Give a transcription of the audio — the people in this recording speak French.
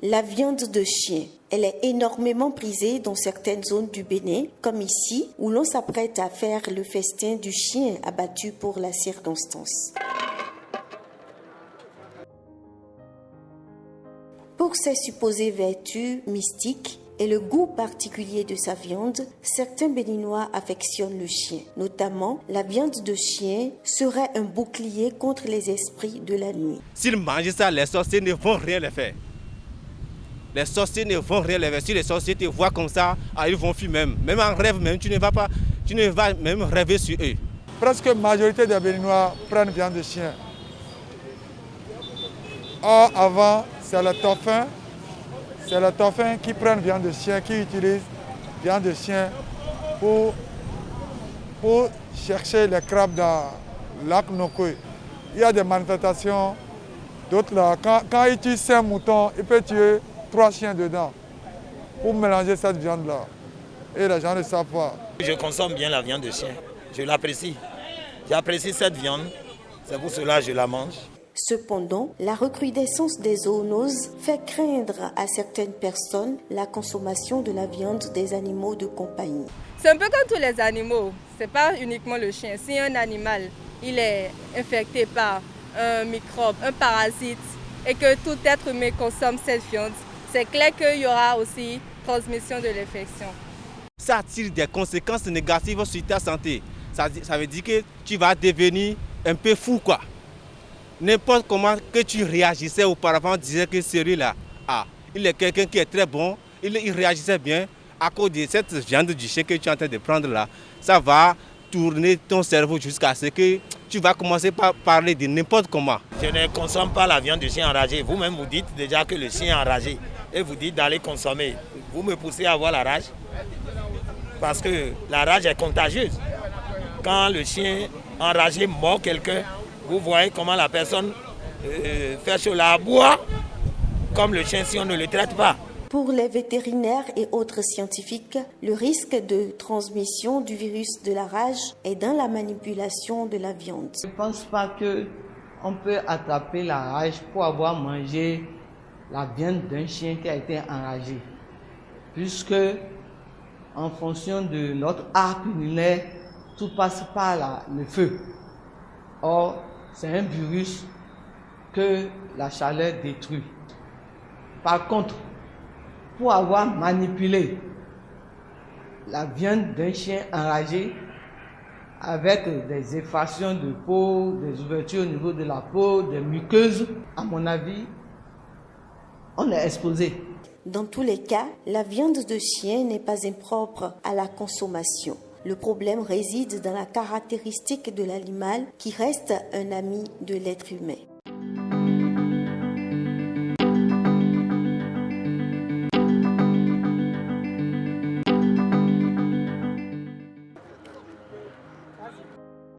La viande de chien. Elle est énormément prisée dans certaines zones du Bénin, comme ici, où l'on s'apprête à faire le festin du chien abattu pour la circonstance. Pour ses supposées vertus mystiques et le goût particulier de sa viande, certains Béninois affectionnent le chien. Notamment, la viande de chien serait un bouclier contre les esprits de la nuit. S'ils mangent ça, les sorciers ne vont rien les faire. Les sorciers ne vont rien les faire. Si les sorciers te voient comme ça, ils vont fuir même. Même en rêve, même, tu ne vas même rêver sur eux. Presque la majorité des Béninois prennent viande de chien. Or, avant, c'est le dauphin. C'est le dauphin qui prend viande de chien, qui utilise viande de chien pour chercher les crabes dans le lac Nokoué. Il y a des manifestations, d'autres là. Quand il tue 5 moutons, il peut tuer 3 chiens dedans pour mélanger cette viande-là. Et les gens ne savent pas. Je consomme bien la viande de chien. Je l'apprécie. J'apprécie cette viande. C'est pour cela que je la mange. Cependant, la recrudescence des zoonoses fait craindre à certaines personnes la consommation de la viande des animaux de compagnie. C'est un peu comme tous les animaux, ce n'est pas uniquement le chien. Si un animal il est infecté par un microbe, un parasite, et que tout être humain consomme cette viande, c'est clair qu'il y aura aussi transmission de l'infection. Ça attire des conséquences négatives sur ta santé. Ça veut dire que tu vas devenir un peu fou, quoi. N'importe comment que tu réagissais auparavant, disait que celui-là, il est quelqu'un qui est très bon, il réagissait bien. À cause de cette viande du chien que tu es en train de prendre là, ça va tourner ton cerveau jusqu'à ce que tu vas commencer par parler de n'importe comment. Je ne consomme pas la viande du chien enragé. Vous-même, vous dites déjà que le chien est enragé et vous dites d'aller consommer. Vous me poussez à avoir la rage parce que la rage est contagieuse. Quand le chien enragé mord quelqu'un, vous voyez comment la personne fait chaud la boire comme le chien si on ne le traite pas. Pour les vétérinaires et autres scientifiques, le risque de transmission du virus de la rage est dans la manipulation de la viande. Je ne pense pas qu'on peut attraper la rage pour avoir mangé la viande d'un chien qui a été enragé. Puisque, en fonction de notre arc urinaire, tout passe par le feu. Or, c'est un virus que la chaleur détruit. Par contre, pour avoir manipulé la viande d'un chien enragé avec des effactions de peau, des ouvertures au niveau de la peau, des muqueuses, à mon avis, on est exposé. Dans tous les cas, la viande de chien n'est pas impropre à la consommation. Le problème réside dans la caractéristique de l'animal qui reste un ami de l'être humain.